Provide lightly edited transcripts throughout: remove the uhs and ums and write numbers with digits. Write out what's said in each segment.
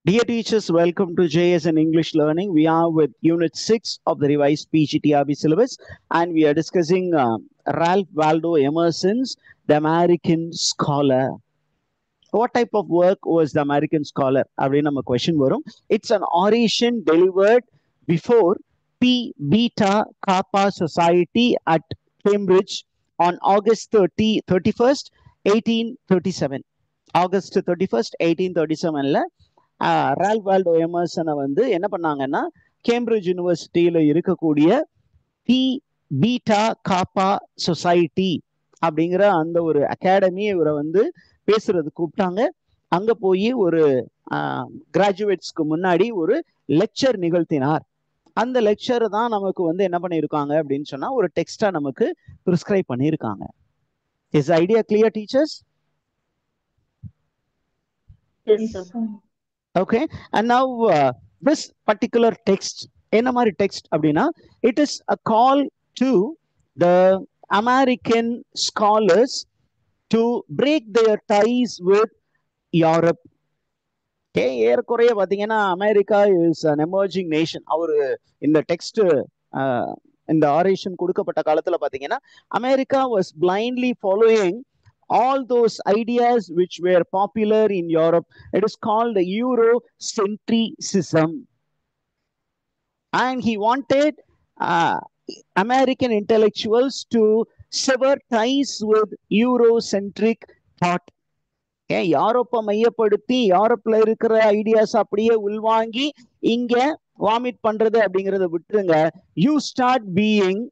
Dear teachers, welcome to JSN English Learning. We are with Unit 6 of the revised PGTRB syllabus, and we are discussing Ralph Waldo Emerson's The American Scholar. What type of work was The American Scholar? அப்படினு நம்ம question வரும். It's an oration delivered before P. Beta Kappa Society at Cambridge on August 31st, 1837. August 31st, 1837ல Ralph Waldo எமர்சனை வந்து என்ன பண்ணாங்கன்னா Cambridge யூனிவர்சிட்டியில இருக்கக்கூடிய பி பீட்டா காப்பா சொசைட்டி அப்படிங்கிற அந்த ஒரு அகாடமி இவரை வந்து பேசுறது கூப்பிட்டாங்க. அங்க போய் ஒரு கிராஜுவேட்ஸ்க்கு முன்னாடி ஒரு லெக்சர் நிகழ்த்தினார். அந்த லெக்சர் தான் நமக்கு வந்து என்ன பண்ணியிருக்காங்க அப்படின்னு சொன்னா ஒரு டெக்ஸ்டா நமக்கு பிரிஸ்கிரைப் பண்ணியிருக்காங்க. Is idea clear teachers? Okay, and now this particular text, என்ன மாதிரி text அப்படின்னா, it is a call to the American scholars to break their ties with Europe. Okay, ஏறக்குறைய பார்த்தீங்கன்னா America is an emerging nation. அவரு இந்த text இந்த oration கொடுக்கப்பட்ட காலத்துல பார்த்தீங்கன்னா America was blindly following all those ideas which were popular in Europe. It is called the Eurocentrism. And he wanted American intellectuals to sever ties with Eurocentric thought. யூரோப்பை மையப்படுத்தி யூரோப்ல இருக்கிற ideas அப்படியே உள்வாங்கி இங்க vomit பண்றது அப்படிங்கறத விட்டுருங்க. You start being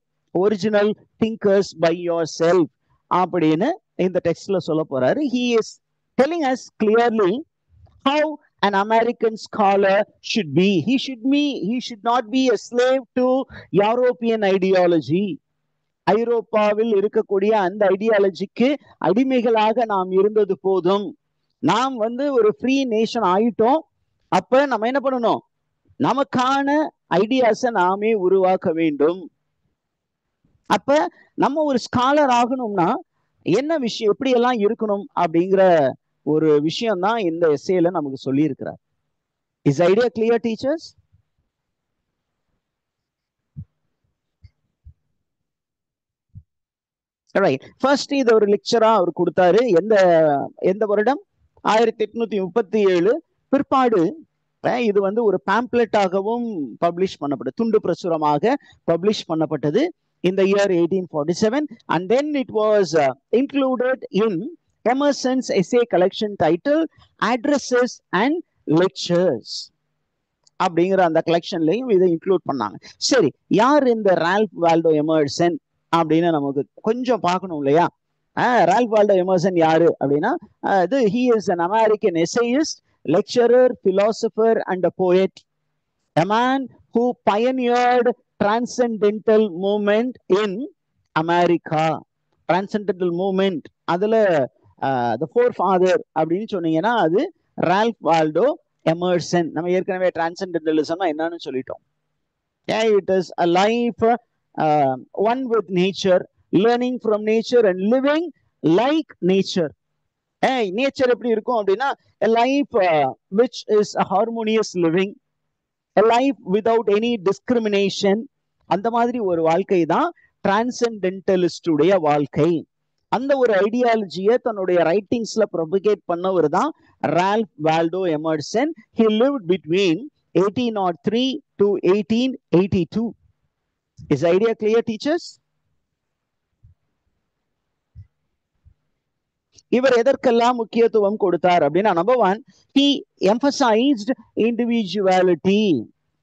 original thinkers by yourself அப்படின்னு இந்த டெக்ஸ்ட்ல சொல்ல போறாரு. He is telling us clearly how an American scholar should be. He should not be a slave to European ideology. ஐரோப்பாவில் இருக்கக்கூடிய அந்த ஐடியாலஜிக்கு அடிமைகளாக நாம் இருந்தது போதும். நாம் வந்து ஒரு ஃப்ரீ நேஷன் ஆயிட்டோம். அப்ப நம்ம என்ன பண்ணணும்? நமக்கான ஐடியாஸை நாமே உருவாக்க வேண்டும். அப்ப நம்ம ஒரு ஸ்காலர் ஆகணும்னா என்ன விஷயம் எப்படி எல்லாம் இருக்கணும் அப்படிங்கிற ஒரு விஷயம் தான் இந்த எஸ்ஏல நமக்கு சொல்லி இருக்கிறார். Is idea clear teachers? Right, first இது ஒரு லெக்சரா அவர் கொடுத்தாரு. எந்த வருடம்? 1837. பிற்பாடு இது வந்து ஒரு பேம்ப்ளெட்டாகவும் பப்ளிஷ் பண்ணப்பட்டது, துண்டு பிரசுரமாக பப்ளிஷ் பண்ணப்பட்டது in the year 1847, and then it was included in Emerson's essay collection titled Addresses and Lectures. அப்படிங்கிற அந்த கலெக்ஷன்லையும் இதை இன்க்ளூட் பண்ணாங்க. சரி, யார் இந்த ரால்ஃப் வால்டோ எமர்சன் அப்படின்னு நமக்கு கொஞ்சம் பார்க்கணும் இல்லையா? ரால்ஃப் வால்டோ எமர்சன் யாரு அப்படின்னா, he is an American essayist, lecturer, philosopher and a poet, a man who pioneered transcendental movement in America. Transcendental movement அதுல the forefather அப்படின்னு சொன்னீங்கன்னா அது ரால்ஃப் வால்டோ எமர்சன். நம்ம ஏற்கனவே டிரான்சென்டென்டலிசம் என்னன்னு சொல்லிட்டோம். It is a life one with nature, learning from nature and living like nature. Nature எப்படி இருக்கும் அப்படின்னா a life which is a harmonious living, a life without any discrimination. அந்த மாதிரி ஒரு வாழ்க்கை தான் டிரான்சென்டென்டலிஸ்டுடைய வாழ்க்கை. அந்த ஒரு ஐடியாலஜியை தன்னுடைய ரைட்டிங்ஸ்ல ப்ரொபகேட் பண்ணவர் தான் Ralph Waldo Emerson. He lived between 1803 to 1882. Is idea clear, teachers? இவர் எதற்கெல்லாம் முக்கியத்துவம் கொடுத்தார் அப்படின்னா, நம்பர் 1, he emphasized individuality,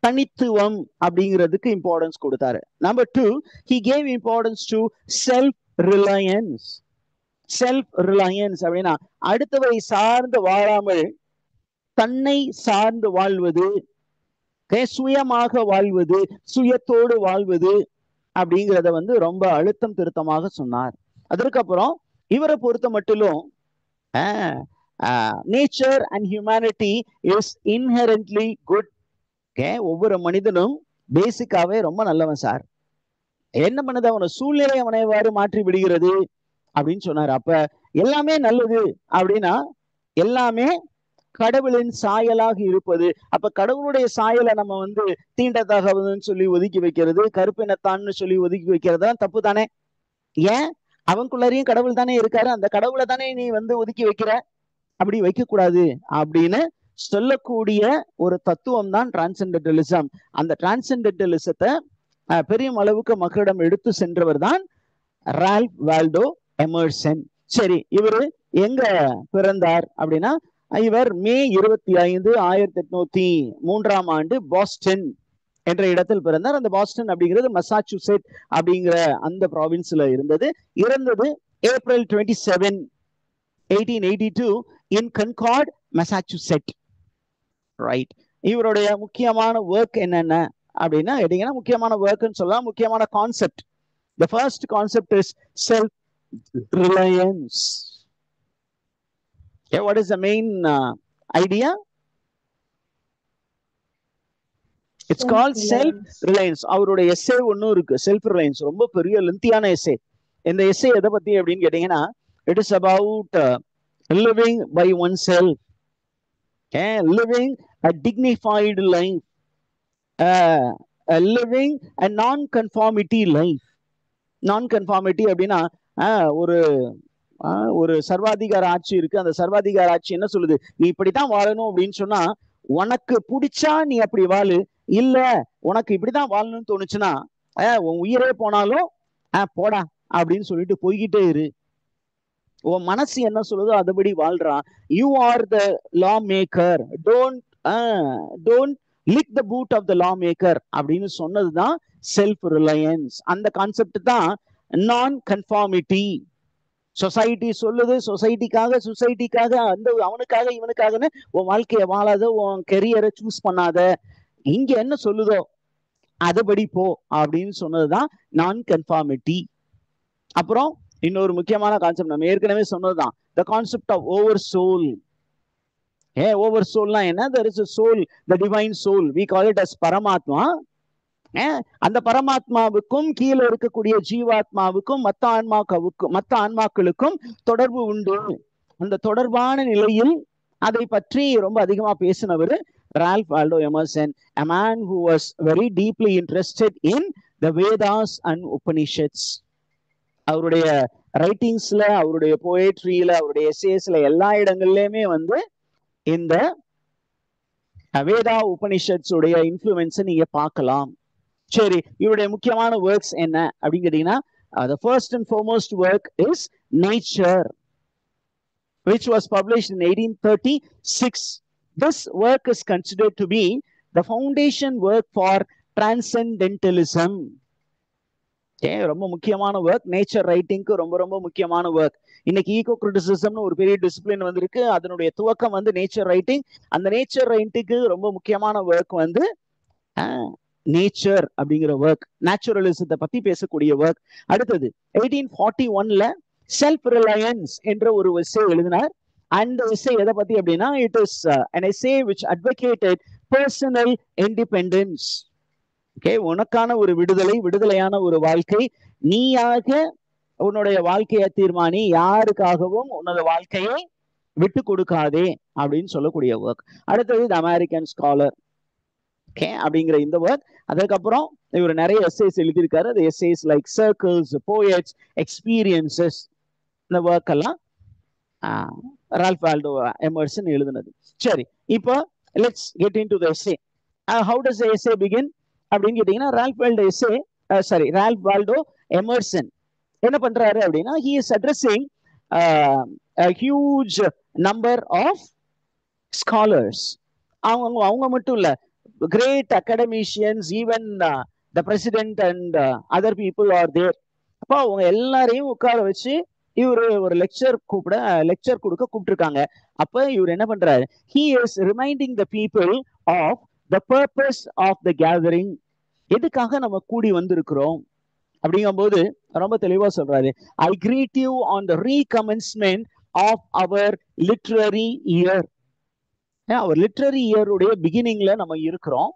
தனித்துவம் அப்படிங்கிறதுக்கு இம்பார்ட்டன்ஸ் கொடுத்தாரு. Number 2, he gave importance to self-reliance. Self-reliance அப்படின்னா அடுத்தவரை சார்ந்து வாழாமல் தன்னை சார்ந்து வாழ்வது, சுயமாக வாழ்வது, சுயத்தோடு வாழ்வது அப்படிங்கிறத வந்து ரொம்ப அழுத்தம் திருத்தமாக சொன்னார். அதற்கப்புறம் இவரை பொறுத்த மட்டிலும் nature and humanity is inherently good. ஒவ்வொரு மனிதனும் பேசிக்காவே ரொம்ப நல்லவன் சார். என்ன பண்ணுது? அவனை சூழ்நிலை அவனை எவ்வாறு மாற்றி விடுகிறது அப்படின்னு சொன்னார். அப்ப எல்லாமே நல்லது அப்படின்னா எல்லாமே கடவுளின் சாயலாக இருப்பது. அப்ப கடவுளுடைய சாயலை நம்ம வந்து தீண்டத்தகாததுன்னு சொல்லி ஒதுக்கி வைக்கிறது, கருப்பினத்தான்னு சொல்லி ஒதுக்கி வைக்கிறது தப்பு தானே? ஏன்? அவனுக்குள்ளாரையும் கடவுள் தானே இருக்காரு, அந்த கடவுளை தானே நீ வந்து ஒதுக்கி வைக்கிற. அப்படி வைக்க கூடாது அப்படின்னு சொல்லக்கூடிய ஒரு தத்துவம் தான் டிரான்சென்டென்டலிசம். அந்த டிரான்சென்டென்டலிசத்தை பெரிய அளவுக்கு மக்களிடம் எடுத்து சென்றவர் தான் ரால்ஃப் வால்டோ எமர்சன். சரி, இவரு எங்க பிறந்தார் அப்படின்னா, இவர் மே 25, 1803 பாஸ்டன் என்ற இடத்தில் பிறந்தார். அந்த பாஸ்டன் அப்படிங்கிறது மசாச்சூசெட் அப்படிங்கிற அந்த ப்ராவின்ஸ்ல இருந்தது. இறந்தது ஏப்ரல் 27, 1882 இன் கன்கார்ட், மசாச்சூசெட். ரைட். இவருடைய முக்கியமான ஒர்க் என்னென்ன அப்படின்னா கேட்டீங்கன்னா, முக்கியமான ஒர்க்னு சொல்லலாம், முக்கியமான concept. The first concept is self-reliance. Okay, what is the main idea? It's called self-reliance. அவருடைய எஸ்ஸே ஒன்னும் இருக்கு, self-reliance. ரொம்ப பெரிய லென்த்தியான எஸ்ஸே. இந்த எஸ்ஸே எதை பத்தி அப்படின்னு கேட்டீங்கன்னா, it is about living by oneself. Okay, living a dignified life, living a non-conformity life. நான்-கன்ஃபார்மிட்டி அப்படின்னா, ஒரு சர்வாதிகார ஆட்சி இருக்கு. அந்த சர்வாதிகார ஆட்சி என்ன சொல்லுது? நீ இப்படித்தான் வாழணும் அப்படின்னு சொன்னா, உனக்கு பிடிச்சா நீ அப்படி வாழு, இல்ல உனக்கு இப்படிதான் வாழணும்னு தோணுச்சுன்னா உன் உயிரே போனாலும் போடா அப்படின்னு சொல்லிட்டு போய்கிட்டே இரு. உன் மனசு என்ன சொல்லுதோ அதுபடி வாழ்றான். You are the law maker, don't lick the boot of the law maker அப்படின்னு சொன்னதுதான் செல்ஃப் ரிலையன்ஸ். அந்த கான்செப்ட் தான் நான் கன்ஃபார்மிட்டி. சொசைட்டி சொல்லுது, சொசைட்டிக்காக அந்த அவனுக்காக இவனுக்காகன்னு உன் வாழ்க்கைய வாழாத, உன் கெரியரை சூஸ் பண்ணாத, இங்க என்ன சொல்லுதோ அதுபடி போ அப்படின்னு சொன்னதுதான் நான் கன்ஃபார்மிட்டி. அப்புறம் இன்னொரு முக்கியமான கான்செப்ட் நம்ம ஏற்கனவே சொன்னதுதான், the concept of over soul. Over சோல்னா என்ன? there is a soul, the divine soul, we call it as பரமாத்மா. அந்த பரமாத்மாவுக்கும் கீழே இருக்கக்கூடிய ஜீவாத்மாவுக்கும் மற்ற ஆன்மாக்களுக்கும் தொடர்பு உண்டு. அந்த தொடர்பான நிலையில் அதை பற்றி ரொம்ப அதிகமா பேசினவர் Ralph Waldo Emerson, a man who was very deeply interested in the Vedas and Upanishads. அவருடைய ரைட்டிங்ஸ்ல, அவருடைய போயட்ரியில, அவருடைய எஸ்ஏஸ்ல எல்லா இடங்கள்லயுமே வந்து இந்த வேதா உபனிஷத்ஸ் உடைய இன்ஃப்ளூயன்ஸை நீங்க பார்க்கலாம். சரி, இவருடைய முக்கியமான ஒர்க்ஸ் என்ன அப்படின்னு கேட்டீங்கன்னா, the first and foremost work is Nature, which was published in 1836. This work is considered to be the foundation work for transcendentalism. ரொம்ப முக்கியமான ஒர்க். நேச்சர் ரைட்டிங்க்கு ரொம்ப ரொம்ப முக்கியமான ஒர்க். இன்னைக்கு ஈகோ கிரிட்டிசிசம்னு ஒரு பெரிய டிசிப்ளின் வந்திருக்கு. அதனுடைய துவக்கம் வந்து நேச்சர் ரைட்டிங். அந்த நேச்சர் ரைட்டிங்க்கு ரொம்ப முக்கியமான ஒர்க் வந்து நேச்சர் அப்படிங்கிற ஒர்க், நேச்சுரலிசத்தை பத்தி பேசக்கூடிய ஒர்க். அடுத்தது 1841 செல்ஃப் ரிலையன்ஸ் என்ற ஒரு எஸ்ஸே எழுதினார். அந்த எஸ்ஸே எதை பத்தி அப்படின்னா, it is an essay which advocated personal independence. Okay, உனக்கான ஒரு விடுதலையான ஒரு வாழ்க்கை, நீயாக உன்னுடைய வாழ்க்கையை தீர்மானி, யாருக்காகவும் உன்னோட வாழ்க்கையை விட்டு கொடுக்காதே அப்படின்னு சொல்லக்கூடிய ஒர்க். அடுத்தது த அமெரிக்கன் ஸ்காலர். ஓகே, அப்படிங்கிற இந்த ஒர்க். அதுக்கப்புறம் இவர் நிறைய எஸ்ஏஸ் எழுதியிருக்காரு. அது essays like circles, poets, experiences. இந்த ஒர்க் எல்லாம் ரால்ஃப் வால்டோ எமர்சன் எழுதினது. சரி, இப்போ let's get into the essay. Have does the essay begin அப்படின்னு கேட்டீங்கன்னா, ரால்ஃப் வால்டோ எமர்சன் என்ன பண்றாரு அப்படின்னா, he is addressing a huge number of scholars. அவங்க மட்டும் இல்ல, great academicians, even the president and other people are there. அப்போ அவங்க எல்லாரையும் உட்கார வச்சு இவரு ஒரு லெக்சர் கொடுக்க கூப்பிட்டுருக்காங்க. அப்ப இவர் என்ன பண்றாரு, he is reminding the people of the purpose of the gathering. எதுக்காக நம்ம கூடி வந்திருக்கிறோம் அப்படிங்கும்போது ரொம்ப தெளிவா சொல்றாரு, I greet you on the recommencement of our literary year. அவர் லிட்ரரி இயர் உடைய பிகினிங்ல நம்ம இருக்கிறோம்.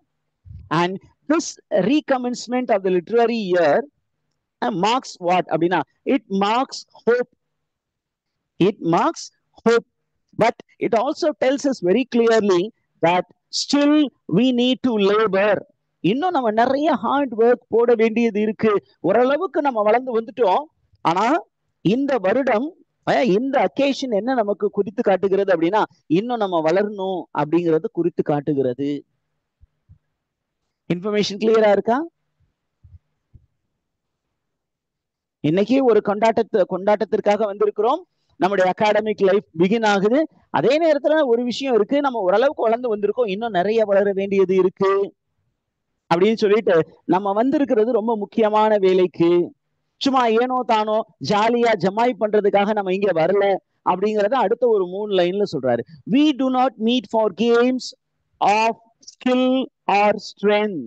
and this recommencement of the literary year marks what அப்படின்னா, it marks hope. But it also tells us very clearly that still we need to labor. இன்னும் நம்ம நிறைய hard work போட வேண்டியது இருக்கு. ஓரளவுக்கு நம்ம வளர்ந்து வந்துட்டோம். ஆனா இந்த வருடம் இந்த அக்கேஷன் என்ன நமக்கு குறித்து காட்டுகிறது அப்படின்னா, இன்னும் நம்ம வளரணும் அப்படிங்கிறது குறித்து காட்டுகிறது. இன்ஃபர்மேஷன் கிளியரா இருக்கா? இன்னைக்கு ஒரு கொண்டாட்டத்திற்காக வந்திருக்கிறோம். நம்முடைய அகாடமிக் லைஃப் பிகின் ஆகுது. அதே நேரத்துல ஒரு விஷயம் இருக்கு, நம்ம ஓரளவுக்கு வளர்ந்து வந்திருக்கோம், இன்னும் நிறைய வளர வேண்டியது இருக்கு அப்படின்னு சொல்லிட்டு நம்ம வந்திருக்கிறது ரொம்ப முக்கியமான வேலைக்கு. சும்மா ஏனோ தானோ ஜாலியா ஜமாய் பண்றதுக்காக நம்ம இங்க வரல அப்படிங்கறத அடுத்த ஒரு 3 லைன்ல சொல்றாரு. We do not meet for games of skill or strength.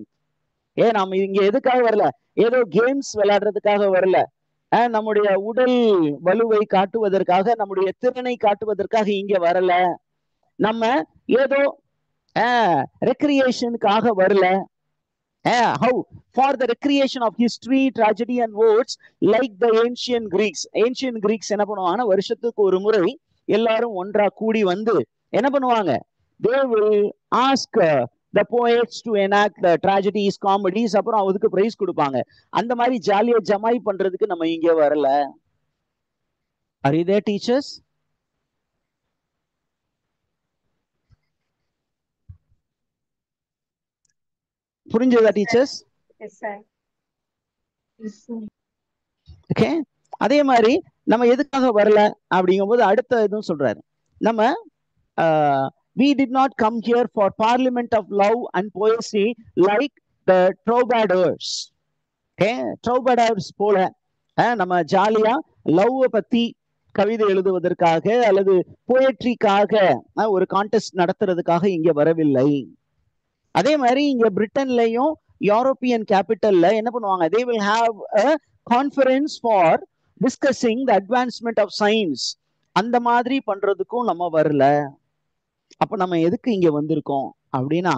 நம்ம இங்க எதுக்காக வரல? ஏதோ கேம்ஸ் விளையாடுறதுக்காக வரல. நம்முடைய உடல் வலுவை காட்டுவதற்காக, நம்முடைய திறனை காட்டுவதற்காக இங்க வரல. நம்ம ஏதோ ரெக்ரியேஷனுக்காக வரல. How? For the recreation of history, tragedy and words, like the ancient Greeks. Ancient Greeks என்ன பண்ணுவாங்க? வருஷத்துக்கு ஒரு முறை எல்லாரும் ஒன்றா கூடி வந்து என்ன பண்ணுவாங்க? They will ask the poets to enact the tragedies, comedies. அப்புறம் அதுக்கு பிரைஸ் கொடுப்பாங்க. அந்த மாதிரி ஜாலியா ஜமாய் பண்றதுக்கு நம்ம இங்க வரல. Are you there, teachers? புரிஞ்சதா டீச்சர்ஸ்? ஓகே. அதே மாதிரி நம்ம எதுக்காக வரல அப்படிங்கும்போது அடுத்த இதுவும் சொல்றாரு. நம்ம we did not come here for parliament of love and poesy like the troubadours. Okay, troubadours போல நம்ம ஜாலியா லவ் பத்தி கவிதை எழுதுவதற்காக அல்லது போயட்ரிக்காக ஒரு கான்டெஸ்ட் நடத்துறதுக்காக இங்க வரவில்லை. அதே மாதிரி இங்க பிரிட்டன்லயும் யூரோப்பியன் கேபிட்டல்ல என்ன பண்ணுவாங்க? they will have a conference for discussing the advancement of science. அந்த மாதிரி பண்றதுக்கும் நம்ம வரல. அப்ப நம்ம எதுக்கு இங்க வந்திருக்கோம் அப்படின்னா,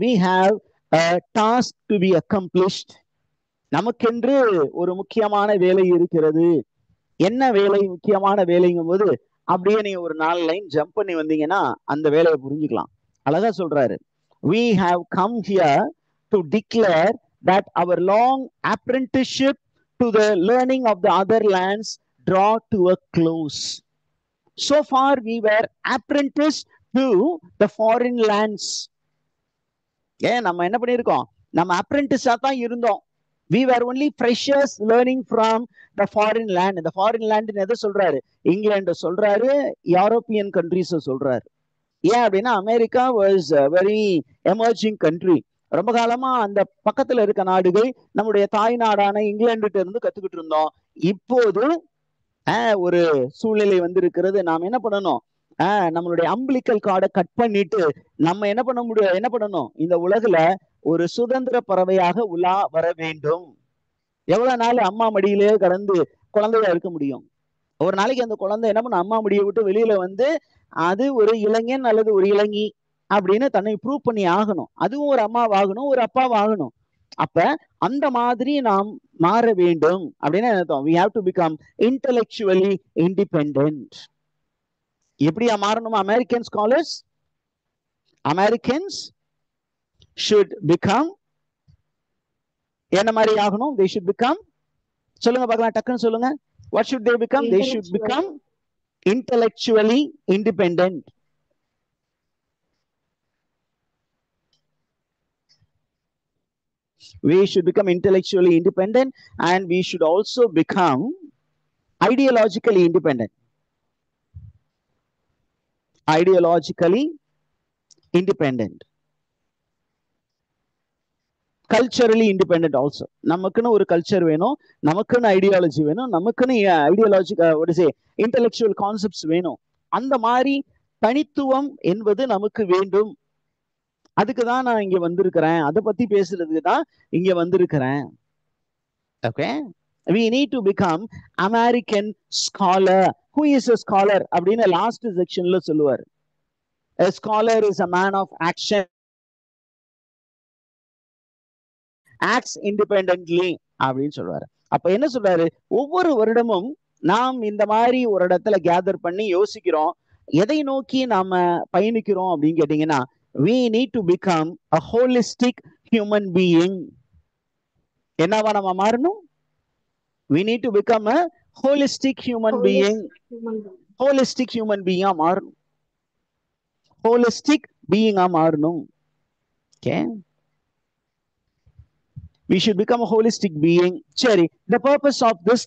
we have a task to be accomplished. நமக்கென்று ஒரு முக்கியமான வேலை இருக்கிறது. என்ன வேலை? முக்கியமான வேலைங்கும் போது அப்படியே நீங்க ஒரு 4 லைன் ஜம்ப் பண்ணி வந்தீங்கன்னா அந்த வேலையை புரிஞ்சுக்கலாம். அழகா சொல்றாரு. We have come here to declare that our long apprenticeship to the learning of the other lands draw to a close. So far we were apprenticed to the foreign lands. நம்ம என்ன பண்ணிருக்கோம்? நம்ம apprentice-ஆ தான் இருந்தோம். We were only freshers learning from the foreign land. இந்த foreign land எதை சொல்றாரு? இங்கிலாந்து சொல்றாரு, யூரோப்பியன் கண்ட்ரிஸ் சொல்றாரு. ஏன் அப்படின்னா America was very emerging country. ரொம்ப காலமா அந்த பக்கத்துல இருக்க நாடுகள் நம்முடைய தாய் நாடான இங்கிலாந்துட்ட இருந்து கத்துக்கிட்டு இருந்தோம். இப்போது ஒரு சூழ்நிலை வந்து இருக்கிறது. நாம் என்ன பண்ணணும்? நம்மளுடைய அம்பிளிக்கல் கார்டை கட் பண்ணிட்டு நம்ம என்ன பண்ணணும்? இந்த உலகுல ஒரு சுதந்திர பறவையாக உலா வர வேண்டும். எவ்வளவு நாள் அம்மா மடியிலேயே கடந்து குழந்தையா இருக்க முடியும்? ஒரு நாளைக்கு அந்த குழந்தை என்ன பண்ண, அம்மா மடியை விட்டு வெளியில வந்து அது ஒரு இளைஞன் அல்லது ஒரு இளைஞி அப்படின்னு தன்னை ப்ரூவ் பண்ணி ஆகணும். அதுவும் ஒரு அம்மாவாகணும், ஒரு அப்பாவாகணும். அப்ப அந்த மாதிரி நாம் மாற வேண்டும் அப்படின்னு நினைத்தோம். we have to become intellectually independent. எப்படியா மாறணுமா? American scholars, Americans should become என்ன மாதிரி ஆகணும்? they should become, சொல்லுங்க பார்க்கலாம், டக்குன்னு சொல்லுங்க. what should they become? they should become intellectually independent. We should become intellectually independent, and we should also become ideologically independent. Ideologically independent. Culturally independent also. நமக்குன்னு ஒரு culture வேணும், நமக்குன்னு ஐடியாலஜி வேணும், நமக்குன்னு ஐடியாலஜி இன்டெலெக்சுவல் கான்செப்ட்ஸ் வேணும். அந்த மாதிரி தனித்துவம் என்பது நமக்கு வேண்டும். அதுக்கு தான் நான் இங்க வந்திருக்கிறேன். அதை பத்தி பேசுறதுக்கு தான் இங்க வந்திருக்கிறேன். Okay, we need to become American scholar. Who is a scholar அப்படின்னு லாஸ்ட் செக்ஷன்ல சொல்லுவார். A scholar is a man of action, acts independently அப்படின்னு சொல்றாரு. அப்ப என்ன சொல்றாரு? ஒவ்வொரு வருடமும் நாம் இந்த மாதிரி ஒரு இடத்துல கேதர் பண்ணி யோசிக்கிறோம். எதை நோக்கி நாம பயணிக்கிறோம் அப்படின்னு கேட்டீங்கன்னா, we need to become a holistic human being. என்னவா நம்ம மாறணும்? we need to become a holistic human being. holistic human being மாறணும். holistic being மாறணும். okay, we should become a holistic being. சரி, the purpose of this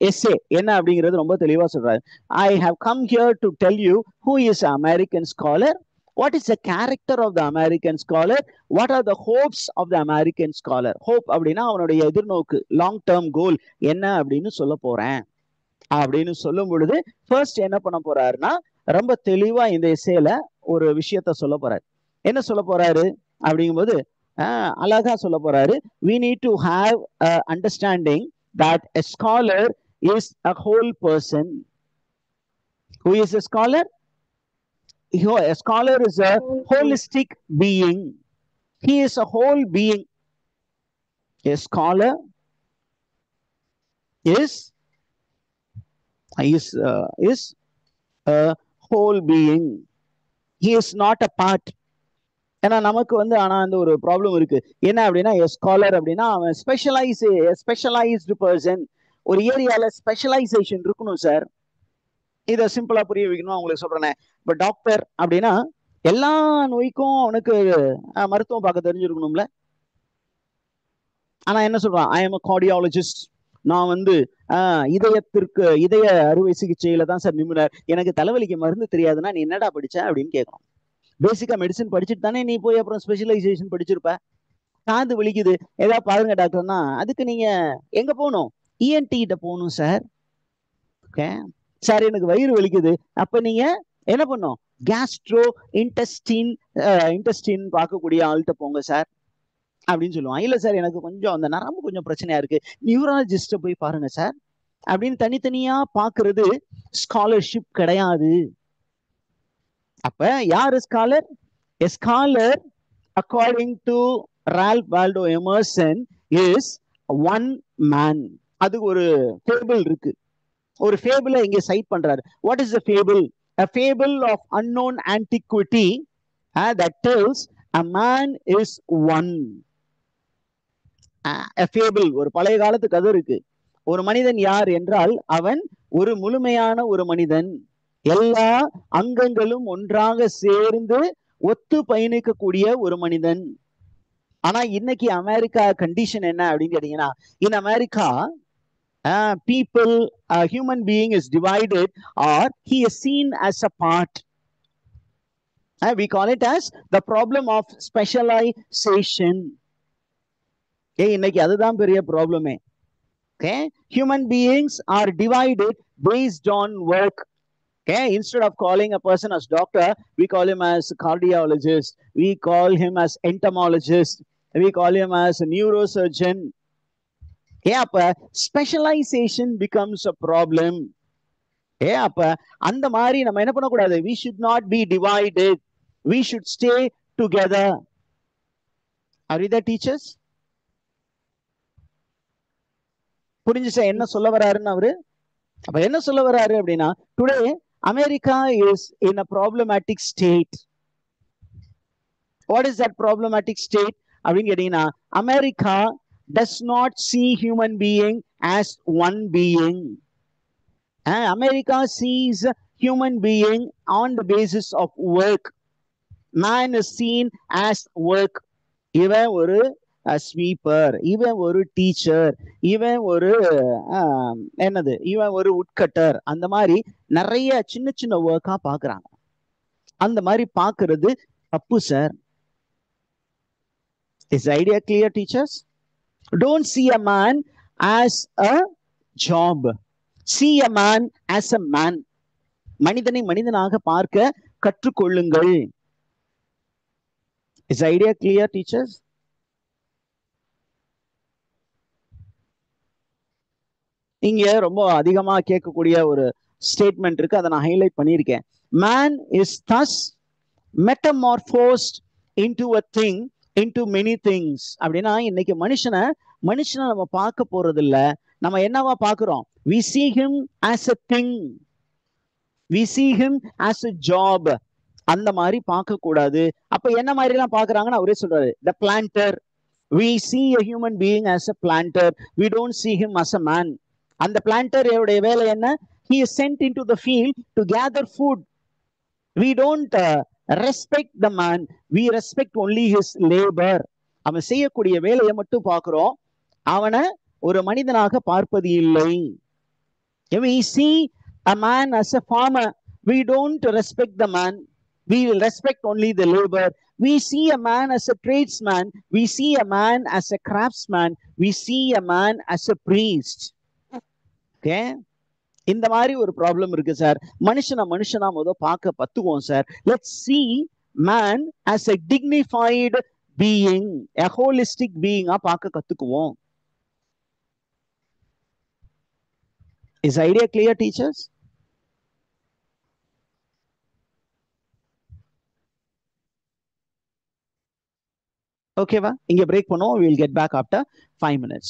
essay என்ன அப்படிங்கிறது ரொம்ப தெளிவா சொல்றாரு. I have come here to tell you who is an American scholar, what is the character of the American scholar, what are the hopes of the American scholar. hope அப்படின்னா அவனுடைய எதிர்நோக்கு, long term goal என்ன அப்படின்னு சொல்ல போறேன் அப்படின்னு சொல்லும் பொழுது first என்ன பண்ண போறாருன்னா, ரொம்ப தெளிவா இந்த எஸ்ஸேல ஒரு விஷயத்த சொல்ல போறாரு. என்ன சொல்ல போறாரு அப்படிங்கும்போது அழகா சொல்ல போறாரு. we need to have a understanding that a scholar is a whole person. who is a scholar? A scholar is a holistic being. He is a whole being. A scholar is a whole being. He is not a part. ஏன்னா நமக்கு ஆனா அந்த ஒரு problem இருக்கு. என்ன அப்படின்னா, scholar அப்படின்னா அவன் ஸ்பெஷலைஸ்டு பர்சன். ஒரு ஏரியால ஸ்பெஷலைசேஷன் இருக்கணும் சார். இதை சிம்பிளா புரிய வைக்கணும் உங்களுக்கு சொல்றேன். இப்ப டாக்டர் அப்படின்னா எல்லா நோய்க்கும் அவனுக்கு மருத்துவம் பார்க்க தெரிஞ்சிருக்கணும்ல. ஆனா என்ன சொல்றான், ஐ எம் அ கார்டியாலஜிஸ்ட், நான் இதய அறுவை சிகிச்சையில தான் சார் நிபுணர், எனக்கு தலைவலிக்கு மருந்து தெரியாதுன்னா நீ என்னடா படிச்ச அப்படின்னு கேட்கணும். பேசிக்கா மெடிசன் படிச்சுட்டு தானே நீ போய் அப்புறம் ஸ்பெஷலைசேஷன் படிச்சிருப்ப. காது வலிக்குது ஏதாவது பாருங்க டாக்டர்னா அதுக்கு நீங்க எங்க போகணும், இஎன்டி கிட்ட போகணும் சார். ஓகே சார், எனக்கு வயிறு வலிக்குது, அப்ப நீங்க என்ன பண்ணும், கேஸ்ட்ரோ இன்டெஸ்டின் பார்க்கக்கூடிய ஆள்கிட்ட போங்க சார் அப்படின்னு சொல்லுவான். இல்ல சார் எனக்கு கொஞ்சம் அந்த நரம்பு கொஞ்சம் பிரச்சனையா இருக்கு, நியூராலஜிஸ்ட போய் பாருங்க சார் அப்படின்னு தனித்தனியா பாக்குறது ஸ்காலர்ஷிப் கிடையாது. அப்ப யாரு scholar? A scholar according to Ralph Waldo Emerson is one man. அது ஒரு ஃபேபிள் இருக்கு. ஒரு ஃபேபிளை இங்க சைட் பண்றாரு. What is the fable? A fable of unknown antiquity that tells a man is one. A fable, ஒரு பழைய காலத்து கதை இருக்கு. ஒரு மனிதன் யார் என்றால் அவன் ஒரு முழுமையான ஒரு மனிதன், எல்லா அங்கங்களும் ஒன்றாக சேர்ந்து ஒத்து பயணிக்கக்கூடிய ஒரு மனிதன். ஆனா இன்னைக்கு அமெரிக்கா கண்டிஷன் என்ன அப்படின்னு கேட்டீங்கன்னா, in America people, a human being is divided or he is seen as a part. We call it as the problem of specialization. இன்னைக்கு அதுதான் பெரிய ப்ராப்ளமே. Okay, human beings are divided based on work. Okay, instead of calling a person as doctor, we call him as cardiologist, we call him as entomologist, we call him as a neurosurgeon. அப்ப specialisation becomes a problem. அப்ப அந்த மாதிரி நம்ம என்ன பண்ணக்கூடாது, we should not be divided, we should stay together. Are you the teachers? புரிஞ்சுச்சா என்ன சொல்ல வராருன்னு அவரு? அப்ப என்ன சொல்ல வராரு அப்படின்னா, today America is in a problematic state. What is that problematic state அப்படின்னு கேட்டீங்கன்னா, America does not see human being as one being. America sees human being on the basis of work. Man is seen as work. இவன் ஒரு sweeper, இவன் ஒரு teacher, இவன் ஒரு இவன் ஒரு உட்கட்டர், அந்த மாதிரி நிறைய சின்ன சின்ன ஒர்க்கா பாக்குறாங்க. அந்த மாதிரி பாக்குறது தப்பு sir. Is idea clear teachers? Don't see a man as a job. See a man as a man. மனிதனை மனிதனாக பார்க்க கற்றுக்கொள்ளுங்கள். Is idea clear teachers? இங்க ரொம்ப அதிகமா கேட்கக்கூடிய ஒரு ஸ்டேட்மெண்ட் இருக்கு, அதை நான் ஹைலைட் பண்ணியிருக்கேன். Man is thus metamorphosed into a thing, into many things. அப்படின்னா இன்னைக்கு மனுஷனை நம்ம பார்க்க போறது இல்ல, நம்ம என்னவா பார்க்கிறோம்? We see him as a thing. we see him as a job. அந்த மாதிரி பார்க்க கூடாது. அப்ப என்ன மாதிரி எல்லாம் பாக்குறாங்கன்னு அவரே சொல்றாரு. The planter, we see a human being as a planter, we don't see him as a man. அந்த planter உடைய வேலை என்ன? He is sent into the field to gather food. We don't respect the man, we respect only his labor. அவன் செய்யக்கூடிய வேலையை மட்டும் பார்க்கிறோம், அவனை ஒரு மனிதனாக பார்ப்பது இல்லை. We see a man as a farmer, we don't respect the man, we will respect only the labor. We see a man as a tradesman, we see a man as a craftsman, we see a man as a priest. Okay, இந்த மாதிரி ஒரு problem இருக்கு sir. மனுஷனா முதல் பார்க்க பத்துவோம் sir. Let's see man as a dignified being, a holistic being பார்க்க கத்துக்குவோம். Is idea clear, teachers? ஓகேவா? இங்க பிரேக் பண்ணுவோம். We will get back after 5 minutes.